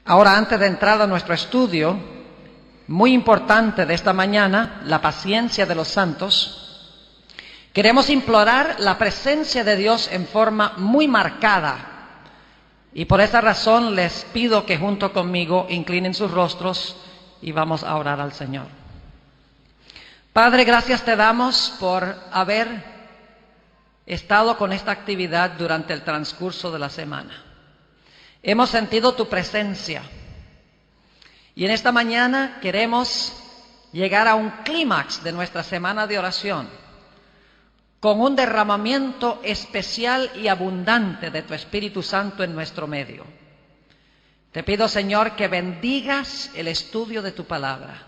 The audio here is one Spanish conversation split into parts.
Ahora, antes de entrar a nuestro estudio, muy importante de esta mañana, la paciencia de los santos, queremos implorar la presencia de Dios en forma muy marcada. Y por esa razón les pido que junto conmigo inclinen sus rostros y vamos a orar al Señor. Padre, gracias te damos por haber estado con esta actividad durante el transcurso de la semana. Hemos sentido tu presencia y en esta mañana queremos llegar a un clímax de nuestra semana de oración con un derramamiento especial y abundante de tu Espíritu Santo en nuestro medio. Te pido, Señor, que bendigas el estudio de tu palabra.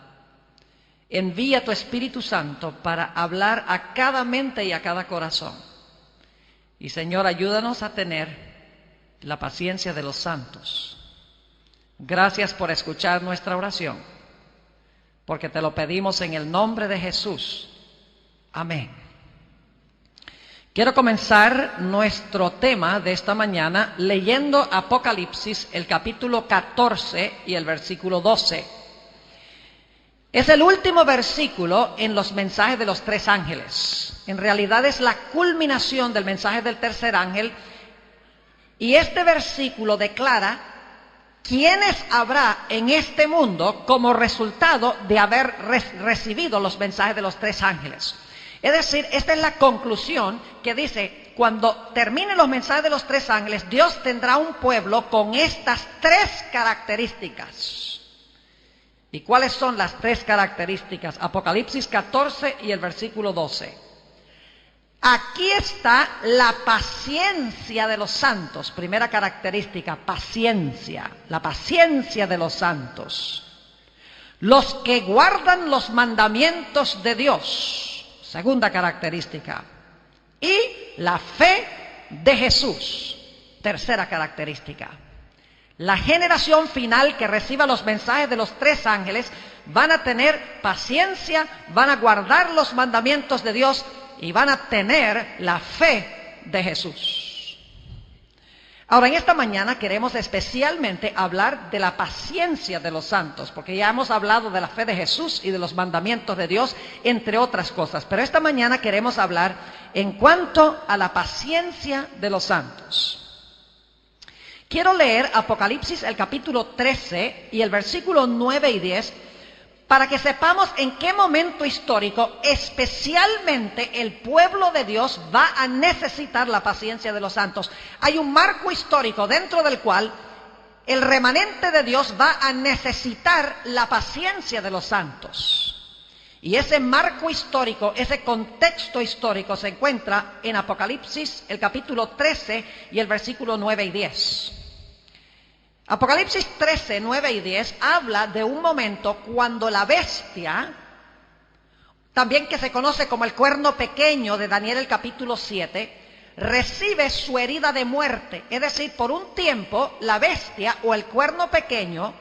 Envía tu Espíritu Santo para hablar a cada mente y a cada corazón. Y, Señor, ayúdanos a tener la paciencia de los santos. Gracias por escuchar nuestra oración, porque te lo pedimos en el nombre de Jesús. Amén. Quiero comenzar nuestro tema de esta mañana leyendo Apocalipsis, el capítulo 14 y el versículo 12. Es el último versículo en los mensajes de los tres ángeles. En realidad es la culminación del mensaje del tercer ángel. Y este versículo declara quiénes habrá en este mundo como resultado de haber recibido los mensajes de los tres ángeles. Es decir, esta es la conclusión que dice, cuando terminen los mensajes de los tres ángeles, Dios tendrá un pueblo con estas tres características. ¿Y cuáles son las tres características? Apocalipsis 14 y el versículo 12. Aquí está la paciencia de los santos. Primera característica, paciencia. La paciencia de los santos. Los que guardan los mandamientos de Dios. Segunda característica. Y la fe de Jesús. Tercera característica. La generación final que reciba los mensajes de los tres ángeles van a tener paciencia, van a guardar los mandamientos de Dios y van a tener la fe de Jesús. Ahora, en esta mañana queremos especialmente hablar de la paciencia de los santos, porque ya hemos hablado de la fe de Jesús y de los mandamientos de Dios, entre otras cosas. Pero esta mañana queremos hablar en cuanto a la paciencia de los santos. Quiero leer Apocalipsis, el capítulo 13 y el versículo 9 y 10, para que sepamos en qué momento histórico especialmente el pueblo de Dios va a necesitar la paciencia de los santos. Hay un marco histórico dentro del cual el remanente de Dios va a necesitar la paciencia de los santos. Y ese marco histórico, ese contexto histórico se encuentra en Apocalipsis, el capítulo 13 y el versículo 9 y 10. Apocalipsis 13, 9 y 10 habla de un momento cuando la bestia, también que se conoce como el cuerno pequeño de Daniel el capítulo 7, recibe su herida de muerte. Es decir, por un tiempo la bestia o el cuerno pequeño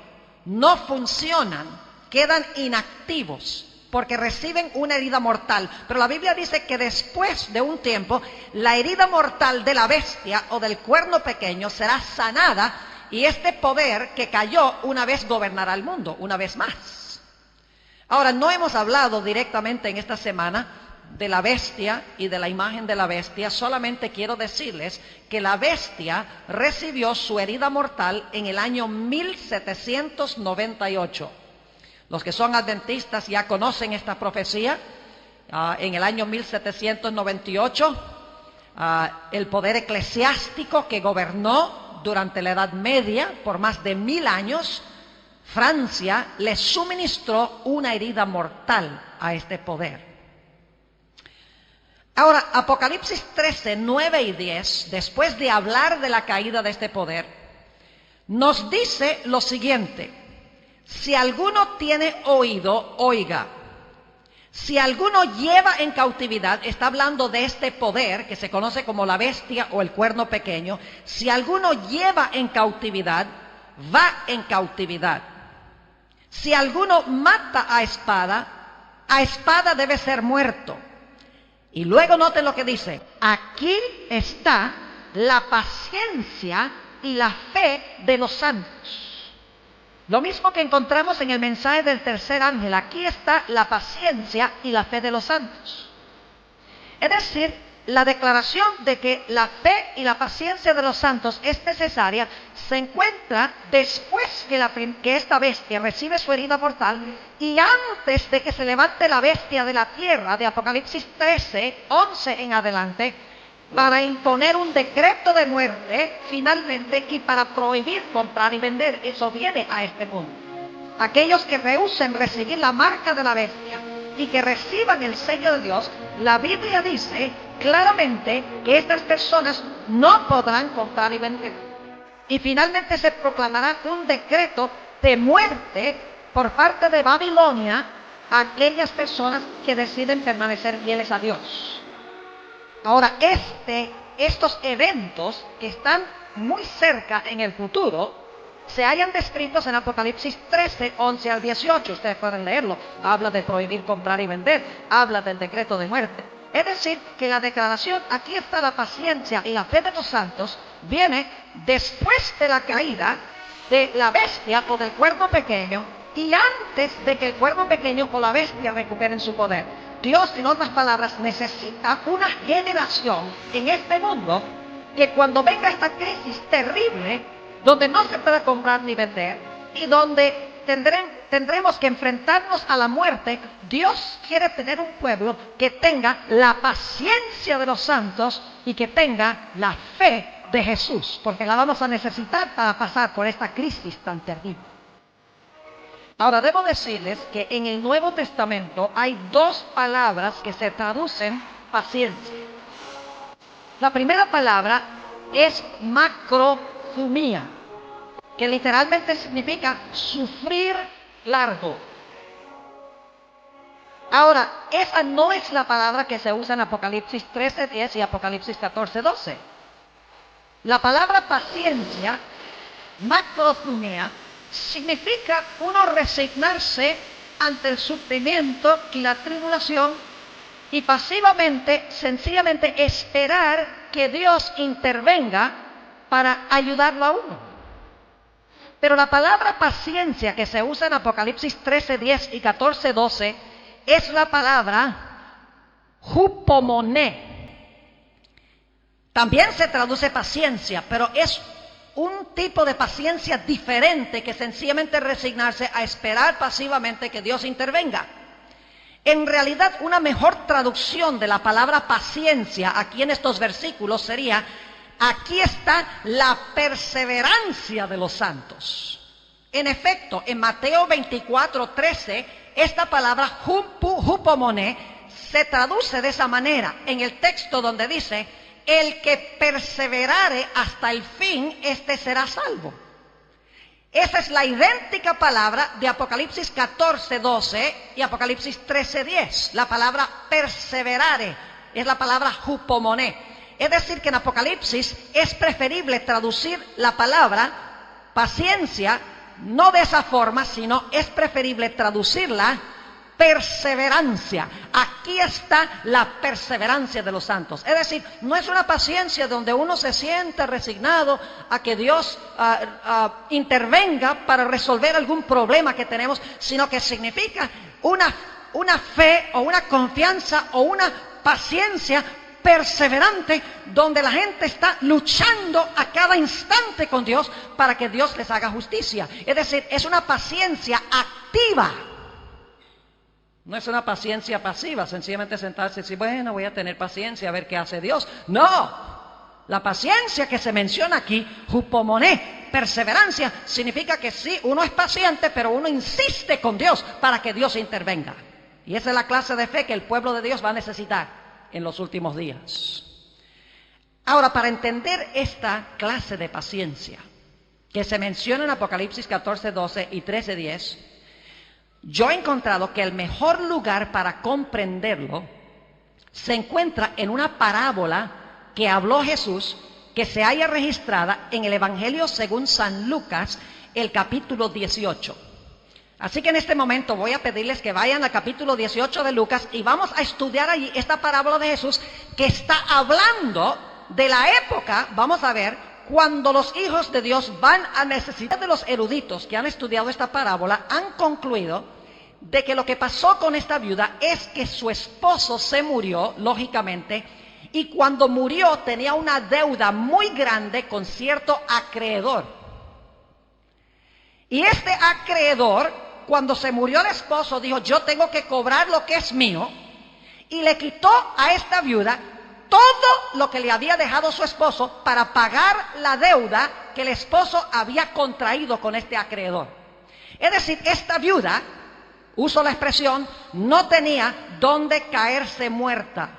no funcionan, quedan inactivos porque reciben una herida mortal. Pero la Biblia dice que después de un tiempo la herida mortal de la bestia o del cuerno pequeño será sanada. Y este poder que cayó una vez gobernará el mundo, una vez más. Ahora, no hemos hablado directamente en esta semana de la bestia y de la imagen de la bestia. Solamente quiero decirles que la bestia recibió su herida mortal en el año 1798. Los que son adventistas ya conocen esta profecía. En el año 1798, el poder eclesiástico que gobernó durante la Edad Media, por más de 1000 años, Francia le suministró una herida mortal a este poder. Ahora, Apocalipsis 13, 9 y 10, después de hablar de la caída de este poder, nos dice lo siguiente: si alguno tiene oído, oiga. Si alguno lleva en cautividad, está hablando de este poder que se conoce como la bestia o el cuerno pequeño. Si alguno lleva en cautividad, va en cautividad. Si alguno mata a espada debe ser muerto. Y luego noten lo que dice: aquí está la paciencia y la fe de los santos. Lo mismo que encontramos en el mensaje del tercer ángel. Aquí está la paciencia y la fe de los santos. Es decir, la declaración de que la fe y la paciencia de los santos es necesaria se encuentra después que esta bestia recibe su herida mortal y antes de que se levante la bestia de la tierra, de Apocalipsis 13, 11 en adelante, para imponer un decreto de muerte finalmente y para prohibir comprar y vender. Eso viene a este mundo. Aquellos que rehúsen recibir la marca de la bestia y que reciban el sello de Dios, la Biblia dice claramente que estas personas no podrán comprar y vender. Y finalmente se proclamará un decreto de muerte por parte de Babilonia a aquellas personas que deciden permanecer fieles a Dios. Ahora, estos eventos que están muy cerca en el futuro, se hallan descritos en Apocalipsis 13, 11 al 18. Ustedes pueden leerlo. Habla de prohibir comprar y vender. Habla del decreto de muerte. Es decir, que la declaración, aquí está la paciencia y la fe de los santos, viene después de la caída de la bestia o del cuerno pequeño y antes de que el cuerno pequeño o la bestia recuperen su poder. Dios, en otras palabras, necesita una generación en este mundo que cuando venga esta crisis terrible, donde no se pueda comprar ni vender y donde tendremos que enfrentarnos a la muerte, Dios quiere tener un pueblo que tenga la paciencia de los santos y que tenga la fe de Jesús, porque la vamos a necesitar para pasar por esta crisis tan terrible. Ahora, debo decirles que en el Nuevo Testamento hay dos palabras que se traducen paciencia. La primera palabra es macrothumia, que literalmente significa sufrir largo. Ahora, esa no es la palabra que se usa en Apocalipsis 13:10 y Apocalipsis 14:12. La palabra paciencia, macrothumia, significa uno resignarse ante el sufrimiento y la tribulación y pasivamente, sencillamente esperar que Dios intervenga para ayudarlo a uno. Pero la palabra paciencia que se usa en Apocalipsis 13:10 y 14:12 es la palabra hupomoné. También se traduce paciencia, pero es un tipo de paciencia diferente que sencillamente resignarse a esperar pasivamente que Dios intervenga. En realidad, una mejor traducción de la palabra paciencia aquí en estos versículos sería: aquí está la perseverancia de los santos. En efecto, en Mateo 24:13, esta palabra hupomoné se traduce de esa manera en el texto donde dice: el que perseverare hasta el fin, este será salvo. Esa es la idéntica palabra de Apocalipsis 14:12 y Apocalipsis 13:10. La palabra perseverare es la palabra hupomoné. Es decir, que en Apocalipsis es preferible traducir la palabra paciencia no de esa forma, sino es preferible traducirla perseverancia. Aquí está la perseverancia de los santos. Es decir, no es una paciencia donde uno se siente resignado a que Dios intervenga para resolver algún problema que tenemos, sino que significa una fe o una confianza o una paciencia perseverante, donde la gente está luchando a cada instante con Dios para que Dios les haga justicia. Es decir, es una paciencia activa. No es una paciencia pasiva, sencillamente sentarse y decir, bueno, voy a tener paciencia a ver qué hace Dios. No, la paciencia que se menciona aquí, hupomoné, perseverancia, significa que sí, uno es paciente, pero uno insiste con Dios para que Dios intervenga. Y esa es la clase de fe que el pueblo de Dios va a necesitar en los últimos días. Ahora, para entender esta clase de paciencia que se menciona en Apocalipsis 14:12 y 13:10, yo he encontrado que el mejor lugar para comprenderlo se encuentra en una parábola que habló Jesús, que se halla registrada en el Evangelio según San Lucas, el capítulo 18. Así que en este momento voy a pedirles que vayan al capítulo 18 de Lucas y vamos a estudiar allí esta parábola de Jesús que está hablando de la época, vamos a ver, cuando los hijos de Dios van a necesitar de los eruditos que han estudiado esta parábola, han concluido de que lo que pasó con esta viuda es que su esposo se murió, lógicamente, y cuando murió tenía una deuda muy grande con cierto acreedor. Y este acreedor, cuando se murió el esposo, dijo: yo tengo que cobrar lo que es mío, y le quitó a esta viuda todo lo que le había dejado su esposo para pagar la deuda que el esposo había contraído con este acreedor. Es decir, esta viuda, uso la expresión, no tenía dónde caerse muerta,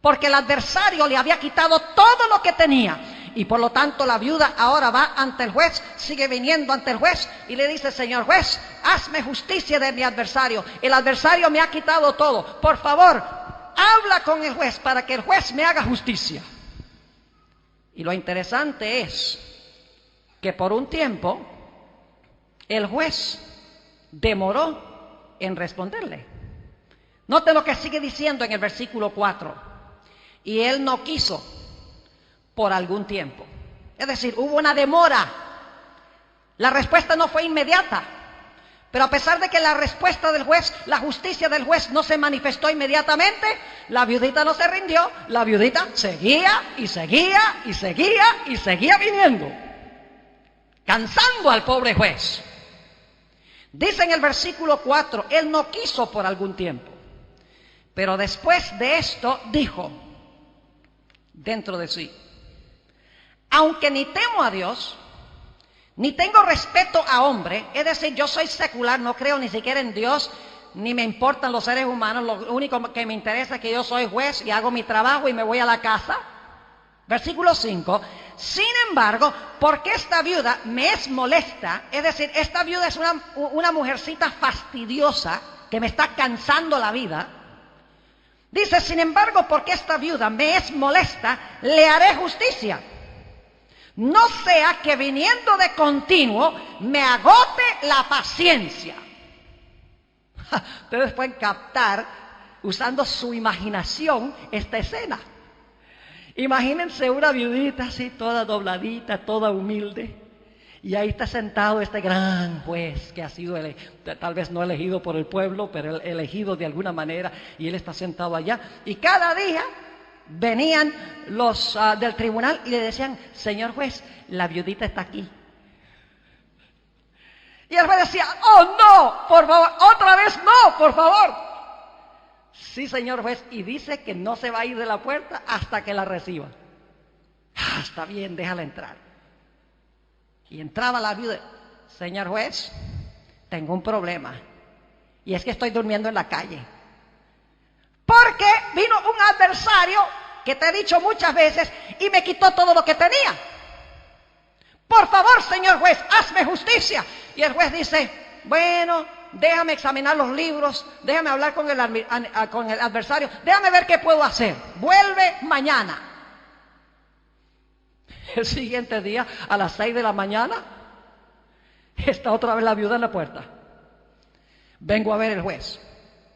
porque el adversario le había quitado todo lo que tenía. Y por lo tanto la viuda ahora va ante el juez, sigue viniendo ante el juez y le dice: señor juez, hazme justicia de mi adversario. El adversario me ha quitado todo. Por favor, habla con el juez para que el juez me haga justicia. Y lo interesante es que por un tiempo el juez demoró en responderle. Note lo que sigue diciendo en el versículo 4. Y él no quiso por algún tiempo. Es decir, hubo una demora. La respuesta no fue inmediata. Pero a pesar de que la respuesta del juez, la justicia del juez no se manifestó inmediatamente, la viudita no se rindió. La viudita seguía y seguía y seguía y seguía viniendo, cansando al pobre juez. Dice en el versículo 4, él no quiso por algún tiempo. Pero después de esto dijo dentro de sí: aunque ni temo a Dios, ni tengo respeto a hombre, es decir, yo soy secular, no creo ni siquiera en Dios, ni me importan los seres humanos, lo único que me interesa es que yo soy juez y hago mi trabajo y me voy a la casa. Versículo 5, sin embargo, porque esta viuda me es molesta, es decir, esta viuda es una mujercita fastidiosa que me está cansando la vida. Dice: sin embargo, porque esta viuda me es molesta, le haré justicia. No sea que viniendo de continuo me agote la paciencia. Ustedes pueden captar, usando su imaginación, esta escena. Imagínense una viudita así, toda dobladita, toda humilde. Y ahí está sentado este gran juez que ha sido, tal vez no elegido por el pueblo, pero elegido de alguna manera. Y él está sentado allá. Y cada día venían los del tribunal y le decían: señor juez, la viudita está aquí. Y el juez decía: oh no, por favor, otra vez no, por favor. Sí, señor juez, y dice que no se va a ir de la puerta hasta que la reciba. Está bien, déjala entrar. Y entraba la viuda: señor juez, tengo un problema, y es que estoy durmiendo en la calle. Porque vino un adversario, que te he dicho muchas veces, y me quitó todo lo que tenía. Por favor, señor juez, hazme justicia. Y el juez dice: bueno, déjame examinar los libros, déjame hablar con el adversario, déjame ver qué puedo hacer. Vuelve mañana. El siguiente día, a las 6 de la mañana, está otra vez la viuda en la puerta. Vengo a ver el juez.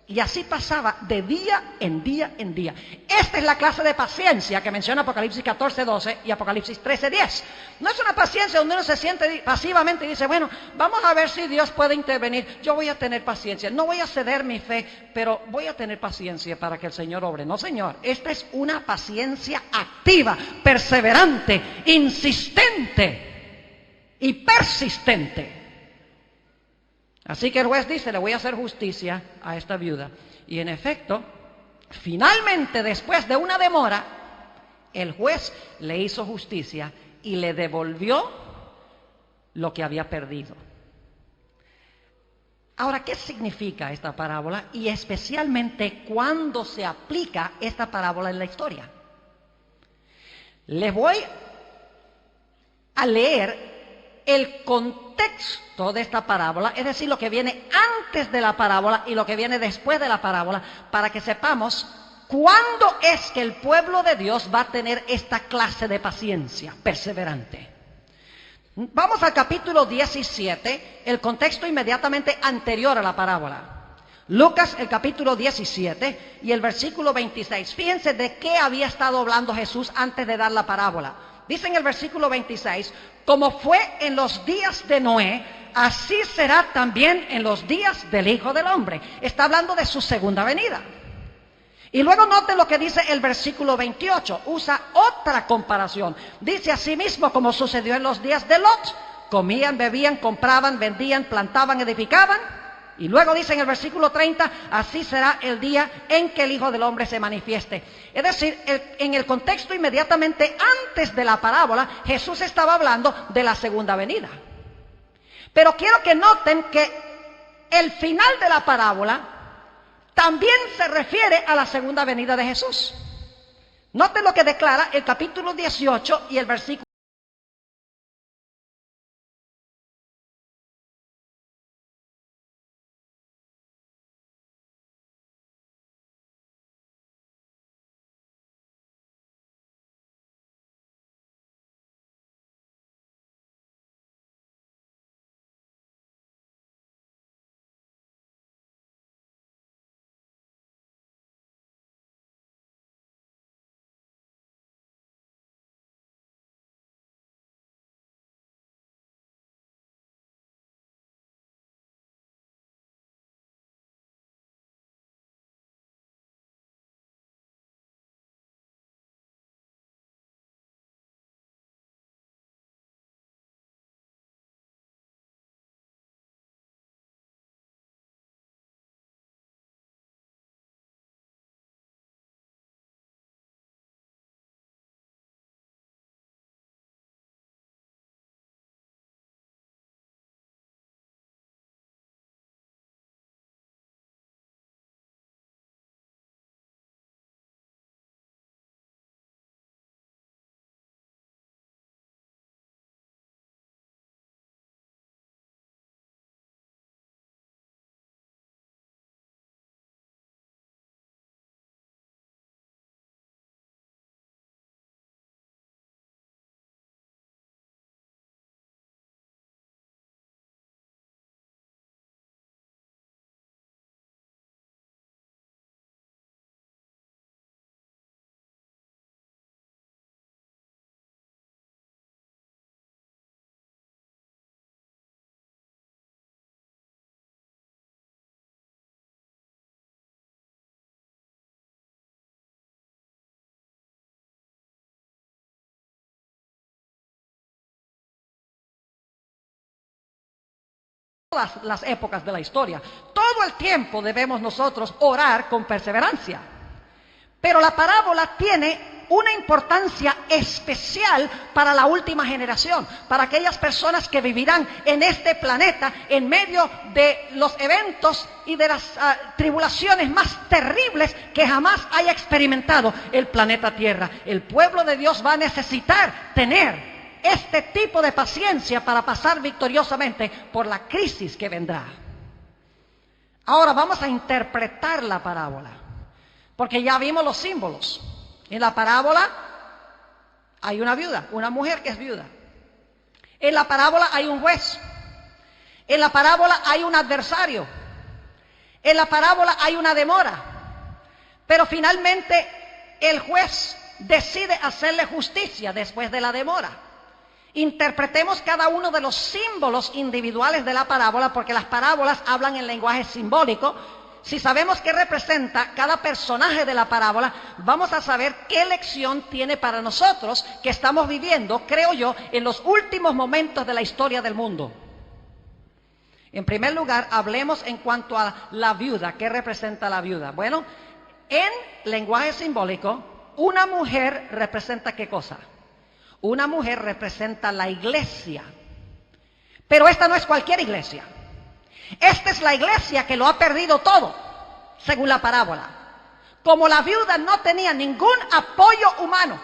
Y así pasaba de día en día en día. Esta es la clase de paciencia que menciona Apocalipsis 14:12 y Apocalipsis 13:10. No es una paciencia donde uno se siente pasivamente y dice: bueno, vamos a ver si Dios puede intervenir. Yo voy a tener paciencia. No voy a ceder mi fe, pero voy a tener paciencia para que el Señor obre. No, señor. Esta es una paciencia activa, perseverante, insistente y persistente. Así que el juez dice: le voy a hacer justicia a esta viuda. Y en efecto, finalmente, después de una demora, el juez le hizo justicia y le devolvió lo que había perdido. Ahora, ¿qué significa esta parábola? Y especialmente, ¿cuándo se aplica esta parábola en la historia? Les voy a leer el contexto de esta parábola, es decir, lo que viene antes de la parábola y lo que viene después de la parábola, para que sepamos cuándo es que el pueblo de Dios va a tener esta clase de paciencia perseverante. Vamos al capítulo 17, el contexto inmediatamente anterior a la parábola. Lucas, el capítulo 17 y el versículo 26. Fíjense de qué había estado hablando Jesús antes de dar la parábola. Dice en el versículo 26, como fue en los días de Noé, así será también en los días del Hijo del Hombre. Está hablando de su segunda venida. Y luego noten lo que dice el versículo 28, usa otra comparación. Dice asimismo como sucedió en los días de Lot, comían, bebían, compraban, vendían, plantaban, edificaban. Y luego dice en el versículo 30, así será el día en que el Hijo del Hombre se manifieste. Es decir, en el contexto inmediatamente antes de la parábola, Jesús estaba hablando de la segunda venida. Pero quiero que noten que el final de la parábola también se refiere a la segunda venida de Jesús. Noten lo que declara el capítulo 18 y el versículo. Las épocas de la historia. Todo el tiempo debemos nosotros orar con perseverancia. Pero la parábola tiene una importancia especial para la última generación, para aquellas personas que vivirán en este planeta en medio de los eventos y de las tribulaciones más terribles que jamás haya experimentado el planeta Tierra. El pueblo de Dios va a necesitar tener este tipo de paciencia para pasar victoriosamente por la crisis que vendrá. Ahora vamos a interpretar la parábola, porque ya vimos los símbolos. En la parábola hay una viuda, una mujer que es viuda. En la parábola hay un juez. En la parábola hay un adversario. En la parábola hay una demora. Pero finalmente el juez decide hacerle justicia después de la demora. Interpretemos cada uno de los símbolos individuales de la parábola, porque las parábolas hablan en lenguaje simbólico. Si sabemos qué representa cada personaje de la parábola, vamos a saber qué lección tiene para nosotros que estamos viviendo, creo yo, en los últimos momentos de la historia del mundo. En primer lugar, hablemos en cuanto a la viuda. ¿Qué representa la viuda? Bueno, en lenguaje simbólico, una mujer representa ¿qué cosa? Una mujer representa la iglesia. Pero esta no es cualquier iglesia. Esta es la iglesia que lo ha perdido todo, según la parábola. Como la viuda no tenía ningún apoyo humano,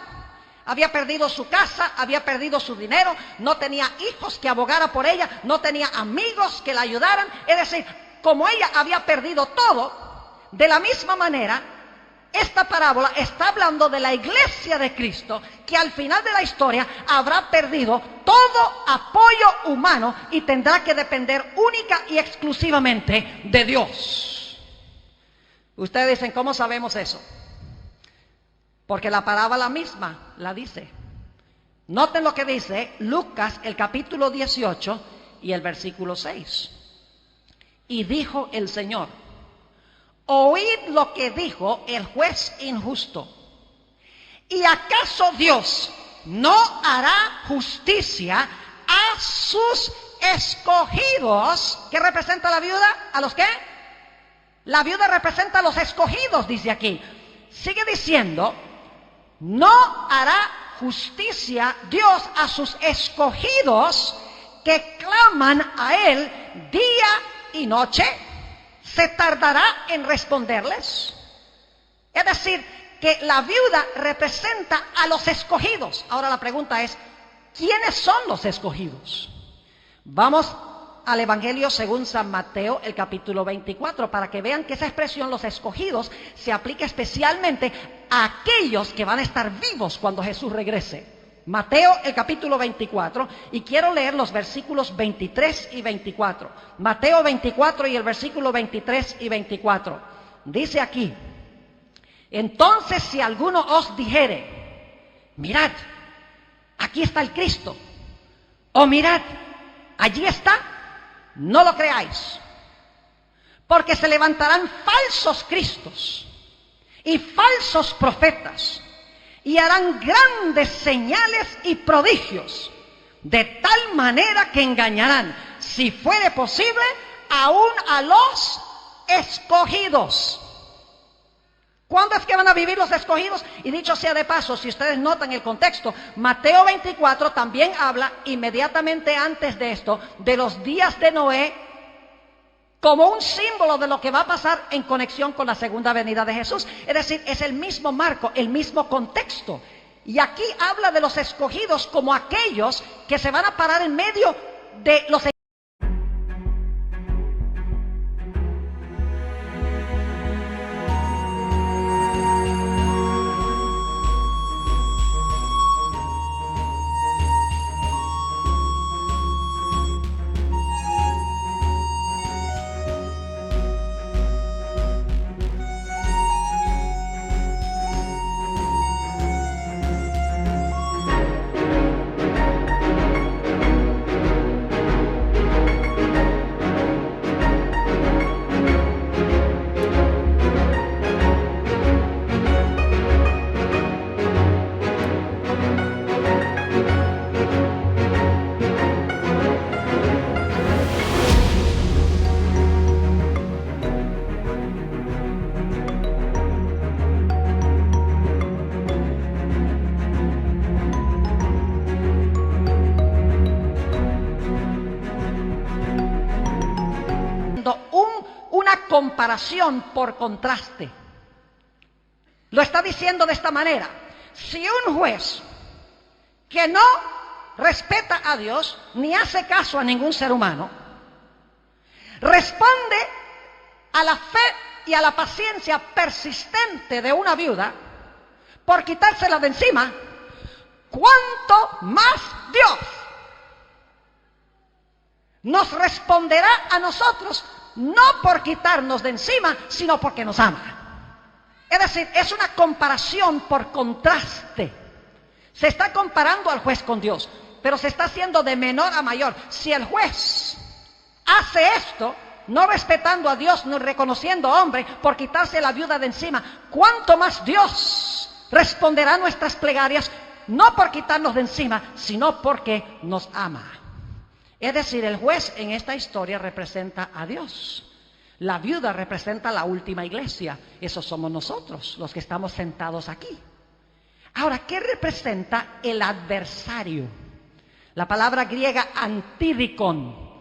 había perdido su casa, había perdido su dinero, no tenía hijos que abogaran por ella, no tenía amigos que la ayudaran. Es decir, como ella había perdido todo, de la misma manera, esta parábola está hablando de la iglesia de Cristo, que al final de la historia habrá perdido todo apoyo humano y tendrá que depender única y exclusivamente de Dios. Ustedes dicen, ¿cómo sabemos eso? Porque la parábola misma la dice. Noten lo que dice Lucas, el capítulo 18 y el versículo 6. Y dijo el Señor: oíd lo que dijo el juez injusto. ¿Y acaso Dios no hará justicia a sus escogidos? ¿Qué representa la viuda? ¿A los qué? La viuda representa a los escogidos, dice aquí. Sigue diciendo: no hará justicia Dios a sus escogidos que claman a Él día y noche. ¿Se tardará en responderles? Es decir, que la viuda representa a los escogidos. Ahora la pregunta es, ¿quiénes son los escogidos? Vamos al Evangelio según San Mateo, el capítulo 24, para que vean que esa expresión, los escogidos, se aplica especialmente a aquellos que van a estar vivos cuando Jesús regrese. Mateo, el capítulo 24, y quiero leer los versículos 23 y 24. Mateo 24 y el versículo 23 y 24. Dice aquí: entonces si alguno os dijere, mirad, aquí está el Cristo, o mirad, allí está, no lo creáis, porque se levantarán falsos cristos y falsos profetas, y harán grandes señales y prodigios, de tal manera que engañarán, si fuere posible, aún a los escogidos. ¿Cuándo es que van a vivir los escogidos? Y dicho sea de paso, si ustedes notan el contexto, Mateo 24 también habla inmediatamente antes de esto, de los días de Noé, como un símbolo de lo que va a pasar en conexión con la segunda venida de Jesús. Es decir, es el mismo marco, el mismo contexto. Y aquí habla de los escogidos como aquellos que se van a parar en medio de los una comparación por contraste. Lo está diciendo de esta manera: si un juez que no respeta a Dios ni hace caso a ningún ser humano responde a la fe y a la paciencia persistente de una viuda por quitársela de encima, ¿cuánto más Dios nos responderá a nosotros? No por quitarnos de encima, sino porque nos ama. Es decir, es una comparación por contraste. Se está comparando al juez con Dios, pero se está haciendo de menor a mayor. Si el juez hace esto, no respetando a Dios, no reconociendo a hombre, por quitarse a la viuda de encima, ¿cuánto más Dios responderá a nuestras plegarias? No por quitarnos de encima, sino porque nos ama. Es decir, el juez en esta historia representa a Dios. La viuda representa la última iglesia. Esos somos nosotros, los que estamos sentados aquí. Ahora, ¿qué representa el adversario? La palabra griega antidikon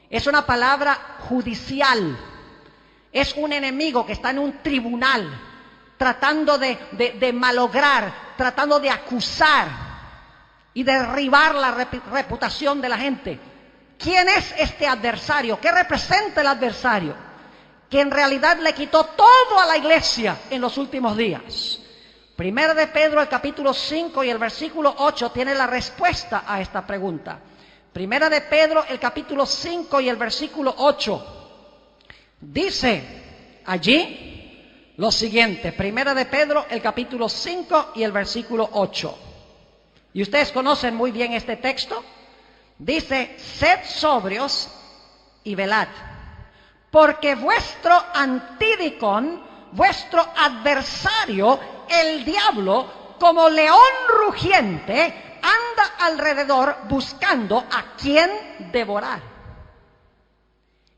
es una palabra judicial. Es un enemigo que está en un tribunal, tratando de malograr, tratando de acusar y derribar la reputación de la gente. ¿Quién es este adversario? ¿Qué representa el adversario? Que en realidad le quitó todo a la iglesia en los últimos días. Primera de Pedro, el capítulo 5 y el versículo 8 tiene la respuesta a esta pregunta. Primera de Pedro, el capítulo 5 y el versículo 8. Dice allí lo siguiente. Primera de Pedro, el capítulo 5 y el versículo 8. Y ustedes conocen muy bien este texto. Dice, sed sobrios y velad, porque vuestro antidicón, vuestro adversario, el diablo, como león rugiente, anda alrededor buscando a quien devorar.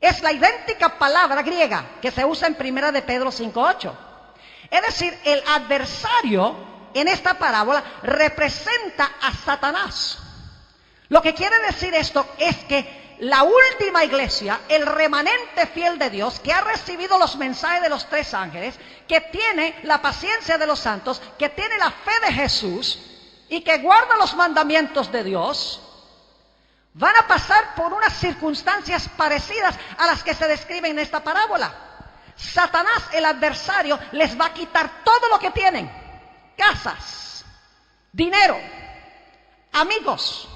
Es la idéntica palabra griega que se usa en 1 de Pedro 5:8. Es decir, el adversario en esta parábola representa a Satanás. Lo que quiere decir esto es que la última iglesia, el remanente fiel de Dios, que ha recibido los mensajes de los 3 ángeles, que tiene la paciencia de los santos, que tiene la fe de Jesús y que guarda los mandamientos de Dios, van a pasar por unas circunstancias parecidas a las que se describen en esta parábola. Satanás, el adversario, les va a quitar todo lo que tienen: casas, dinero, amigos,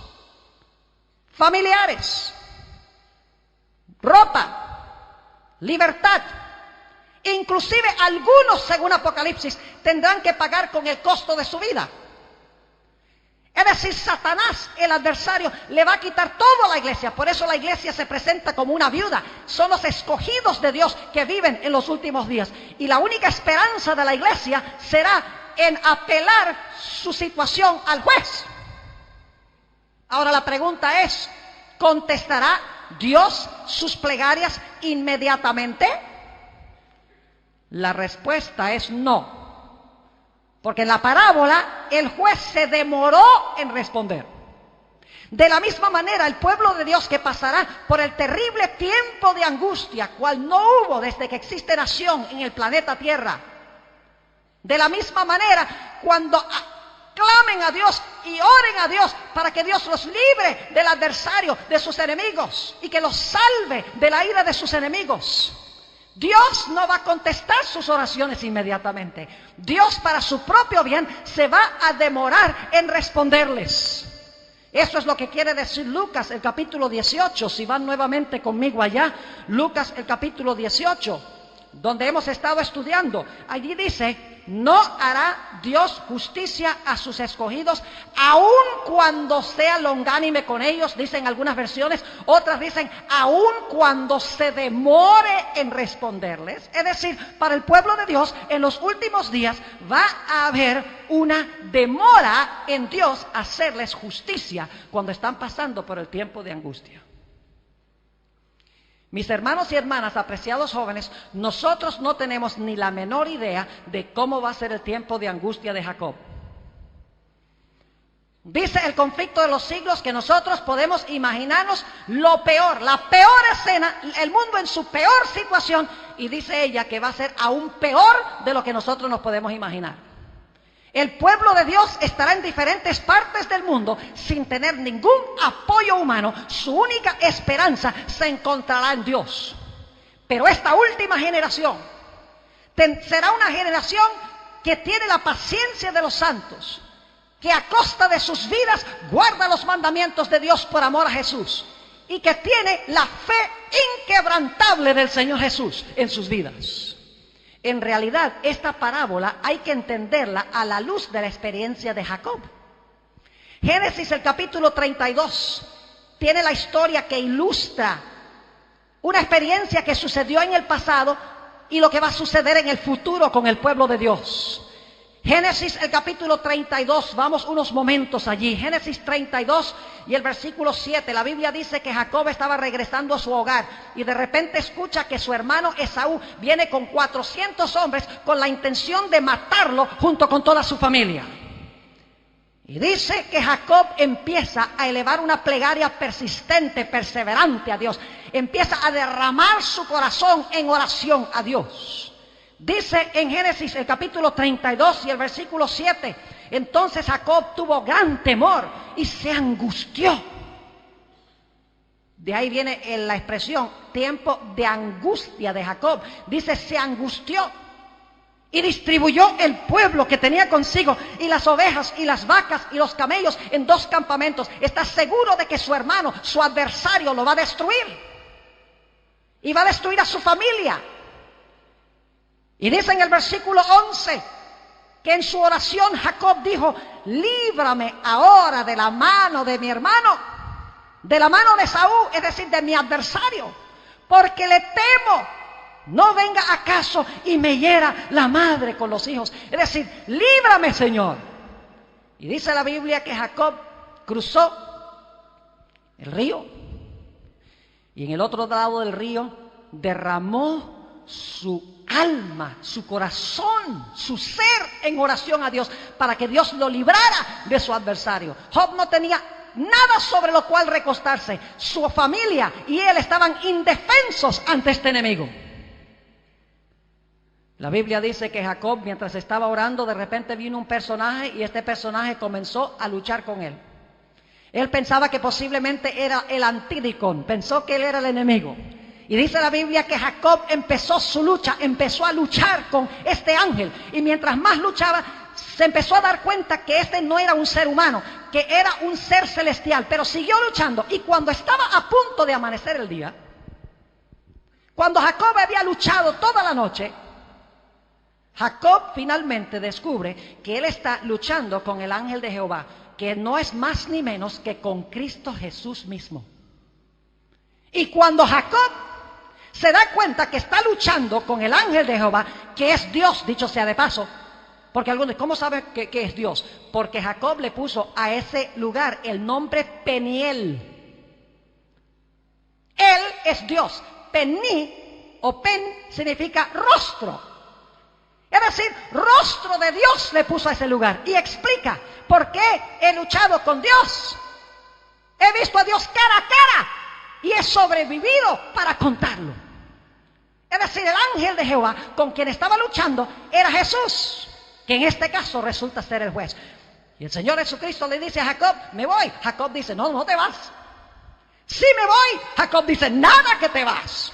familiares, ropa, libertad. Inclusive algunos, según Apocalipsis, tendrán que pagar con el costo de su vida. Es decir, Satanás, el adversario, le va a quitar todo a la iglesia. Por eso la iglesia se presenta como una viuda. Son los escogidos de Dios que viven en los últimos días. Y la única esperanza de la iglesia será en apelar su situación al juez. Ahora la pregunta es, ¿contestará Dios sus plegarias inmediatamente? La respuesta es no. Porque en la parábola el juez se demoró en responder. De la misma manera, el pueblo de Dios que pasará por el terrible tiempo de angustia, cual no hubo desde que existe nación en el planeta Tierra. De la misma manera, cuando clamen a Dios y oren a Dios para que Dios los libre del adversario, de sus enemigos, y que los salve de la ira de sus enemigos, Dios no va a contestar sus oraciones inmediatamente. Dios, para su propio bien, se va a demorar en responderles. Eso es lo que quiere decir Lucas, el capítulo 18. Si van nuevamente conmigo allá, Lucas, el capítulo 18, donde hemos estado estudiando. Allí dice, no hará Dios justicia a sus escogidos, aun cuando sea longánime con ellos, dicen algunas versiones. Otras dicen, aun cuando se demore en responderles. Es decir, para el pueblo de Dios, en los últimos días va a haber una demora en Dios hacerles justicia cuando están pasando por el tiempo de angustia. Mis hermanos y hermanas, apreciados jóvenes, nosotros no tenemos ni la menor idea de cómo va a ser el tiempo de angustia de Jacob. Dice el conflicto de los siglos que nosotros podemos imaginarnos lo peor, la peor escena, el mundo en su peor situación, y dice ella que va a ser aún peor de lo que nosotros nos podemos imaginar. El pueblo de Dios estará en diferentes partes del mundo sin tener ningún apoyo humano. Su única esperanza se encontrará en Dios. Pero esta última generación será una generación que tiene la paciencia de los santos, que a costa de sus vidas guarda los mandamientos de Dios por amor a Jesús, y que tiene la fe inquebrantable del Señor Jesús en sus vidas. En realidad, esta parábola hay que entenderla a la luz de la experiencia de Jacob. Génesis, el capítulo 32, tiene la historia que ilustra una experiencia que sucedió en el pasado y lo que va a suceder en el futuro con el pueblo de Dios. Génesis, el capítulo 32, vamos unos momentos allí. Génesis 32 y el versículo 7, la Biblia dice que Jacob estaba regresando a su hogar y de repente escucha que su hermano Esaú viene con 400 hombres con la intención de matarlo junto con toda su familia. Y dice que Jacob empieza a elevar una plegaria persistente, perseverante a Dios. Empieza a derramar su corazón en oración a Dios. Dice en Génesis el capítulo 32 y el versículo 7, entonces Jacob tuvo gran temor y se angustió. De ahí viene la expresión, tiempo de angustia de Jacob. Dice, se angustió y distribuyó el pueblo que tenía consigo y las ovejas y las vacas y los camellos en 2 campamentos. Está seguro de que su hermano, su adversario, lo va a destruir. Y va a destruir a su familia. Y dice en el versículo 11 que en su oración Jacob dijo: líbrame ahora de la mano de mi hermano, de la mano de Saúl, es decir, de mi adversario, porque le temo, no venga acaso y me hiera la madre con los hijos. Es decir, líbrame, Señor. Y dice la Biblia que Jacob cruzó el río y en el otro lado del río derramó su alma, su corazón, su ser en oración a Dios para que Dios lo librara de su adversario. Job no tenía nada sobre lo cual recostarse. Su familia y él estaban indefensos ante este enemigo. La Biblia dice que Jacob, mientras estaba orando, de repente vino un personaje y este personaje comenzó a luchar con él. Él pensaba que posiblemente era el Antídicon, pensó que él era el enemigo. Y dice la Biblia que Jacob empezó su lucha, empezó a luchar con este ángel. Y mientras más luchaba, se empezó a dar cuenta que este no era un ser humano, que era un ser celestial. Pero siguió luchando, y cuando estaba a punto de amanecer el día, cuando Jacob había luchado toda la noche, Jacob finalmente descubre que él está luchando con el ángel de Jehová, que no es más ni menos que con Cristo Jesús mismo. Y cuando Jacob se da cuenta que está luchando con el ángel de Jehová, que es Dios, dicho sea de paso, porque algunos, ¿cómo sabe que es Dios? Porque Jacob le puso a ese lugar el nombre Peniel. Él es Dios. Pení o pen significa rostro. Es decir, rostro de Dios le puso a ese lugar. Y explica por qué he luchado con Dios. He visto a Dios cara a cara y he sobrevivido para contarlo. Es decir, el ángel de Jehová con quien estaba luchando era Jesús, que en este caso resulta ser el juez. Y el Señor Jesucristo le dice a Jacob: me voy. Jacob dice: no, no te vas. Sí me voy. Jacob dice: nada que te vas.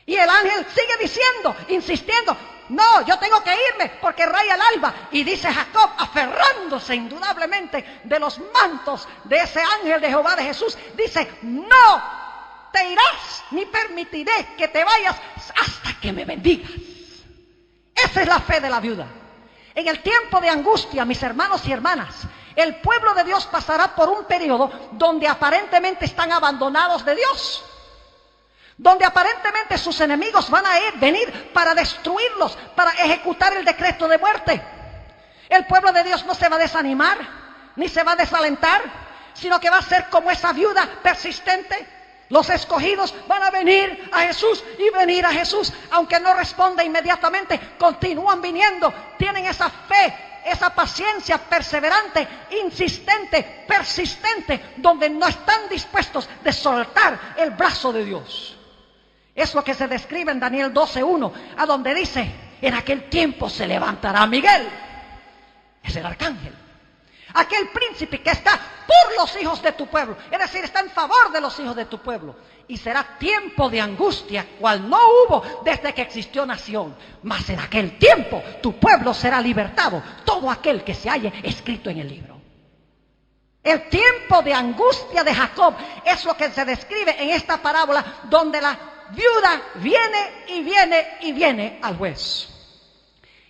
Y el ángel sigue diciendo, insistiendo: no, yo tengo que irme porque raya el alba. Y dice Jacob, aferrándose indudablemente de los mantos de ese ángel de Jehová de Jesús, dice: no te irás, ni permitiré que te vayas hasta que me bendigas. Esa es la fe de la viuda. En el tiempo de angustia, mis hermanos y hermanas, el pueblo de Dios pasará por un periodo donde aparentemente están abandonados de Dios, donde aparentemente sus enemigos van a venir para destruirlos, para ejecutar el decreto de muerte. El pueblo de Dios no se va a desanimar, ni se va a desalentar, sino que va a ser como esa viuda persistente. Los escogidos van a venir a Jesús y venir a Jesús, aunque no responda inmediatamente, continúan viniendo, tienen esa fe, esa paciencia perseverante, insistente, persistente, donde no están dispuestos de soltar el brazo de Dios. Es lo que se describe en Daniel 12:1, a donde dice: en aquel tiempo se levantará Miguel, es el arcángel, aquel príncipe que está por los hijos de tu pueblo, es decir, está en favor de los hijos de tu pueblo. Y será tiempo de angustia, cual no hubo desde que existió nación. Mas en aquel tiempo tu pueblo será libertado, todo aquel que se halle escrito en el libro. El tiempo de angustia de Jacob es lo que se describe en esta parábola, donde la viuda viene y viene y viene al juez.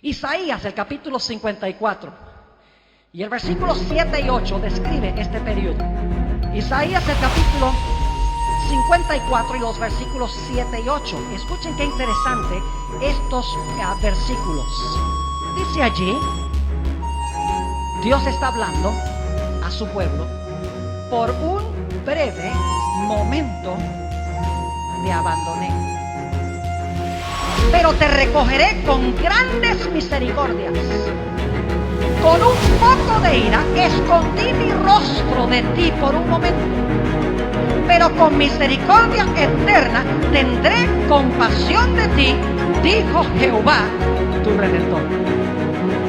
Isaías, el capítulo 54 y el versículo 7 y 8 describe este periodo. Isaías, el capítulo 54 y los versículos 7 y 8. Escuchen qué interesante estos versículos. Dice allí, Dios está hablando a su pueblo: por un breve momento te abandoné, pero te recogeré con grandes misericordias. Con un poco de ira escondí mi rostro de ti por un momento, pero con misericordia eterna tendré compasión de ti, dijo Jehová, tu Redentor.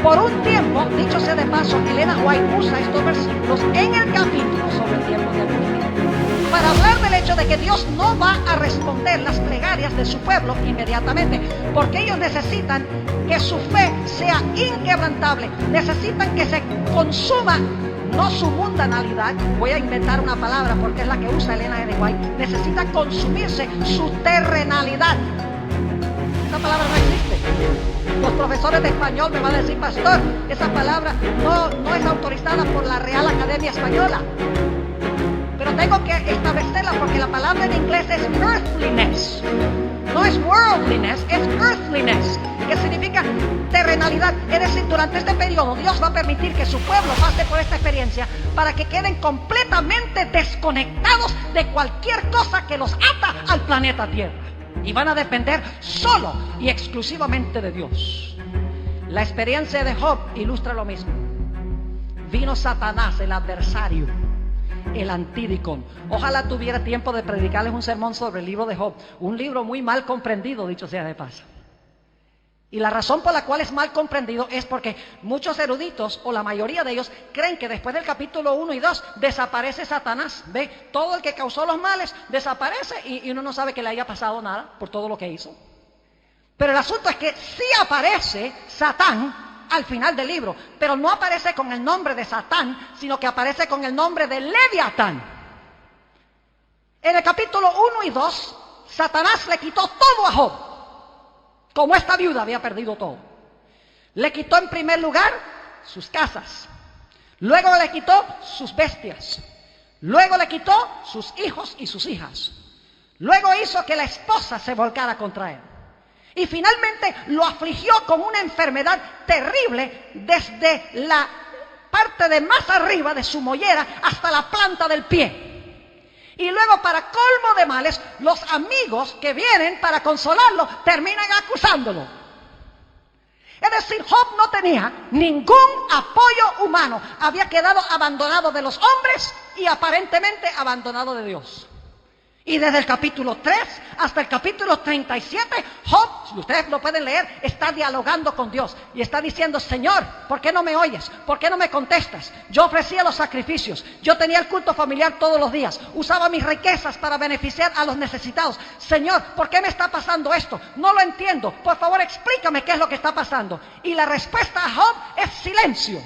Por un tiempo, dicho sea de paso, Elena White usa estos versículos en el capítulo sobre el tiempo de angustia, para hablar del hecho de que Dios no va a responder las plegarias de su pueblo inmediatamente, porque ellos necesitan que su fe sea inquebrantable, necesitan que se consuma no su mundanalidad, voy a inventar una palabra porque es la que usa Elena G. White, necesita consumirse su terrenalidad. Esta palabra no existe. Los profesores de español me van a decir, pastor, esa palabra no es autorizada por la Real Academia Española. Pero tengo que establecerla porque la palabra en inglés es earthliness. No es worldliness, es earthliness, que significa terrenalidad. Es decir, durante este periodo Dios va a permitir que su pueblo pase por esta experiencia para que queden completamente desconectados de cualquier cosa que los ata al planeta Tierra. Y van a depender solo y exclusivamente de Dios. La experiencia de Job ilustra lo mismo. Vino Satanás, el adversario, el antídicon. Ojalá tuviera tiempo de predicarles un sermón sobre el libro de Job. Un libro muy mal comprendido, dicho sea de paso. Y la razón por la cual es mal comprendido es porque muchos eruditos, o la mayoría de ellos, creen que después del capítulo 1 y 2 desaparece Satanás. ¿Ve? Todo el que causó los males desaparece y uno no sabe que le haya pasado nada por todo lo que hizo. Pero el asunto es que sí aparece Satán al final del libro, pero no aparece con el nombre de Satán, sino que aparece con el nombre de Leviatán. En el capítulo 1 y 2, Satanás le quitó todo a Job. Como esta viuda había perdido todo. Le quitó en primer lugar sus casas. Luego le quitó sus bestias. Luego le quitó sus hijos y sus hijas. Luego hizo que la esposa se volcara contra él. Y finalmente lo afligió con una enfermedad terrible desde la parte de más arriba de su mollera hasta la planta del pie. Y luego, para colmo de males, los amigos que vienen para consolarlo terminan acusándolo. Es decir, Job no tenía ningún apoyo humano. Había quedado abandonado de los hombres y aparentemente abandonado de Dios. Y desde el capítulo 3 hasta el capítulo 37, Job, si ustedes lo pueden leer, está dialogando con Dios. Y está diciendo, Señor, ¿por qué no me oyes? ¿Por qué no me contestas? Yo ofrecía los sacrificios. Yo tenía el culto familiar todos los días. Usaba mis riquezas para beneficiar a los necesitados. Señor, ¿por qué me está pasando esto? No lo entiendo. Por favor, explícame qué es lo que está pasando. Y la respuesta a Job es silencio.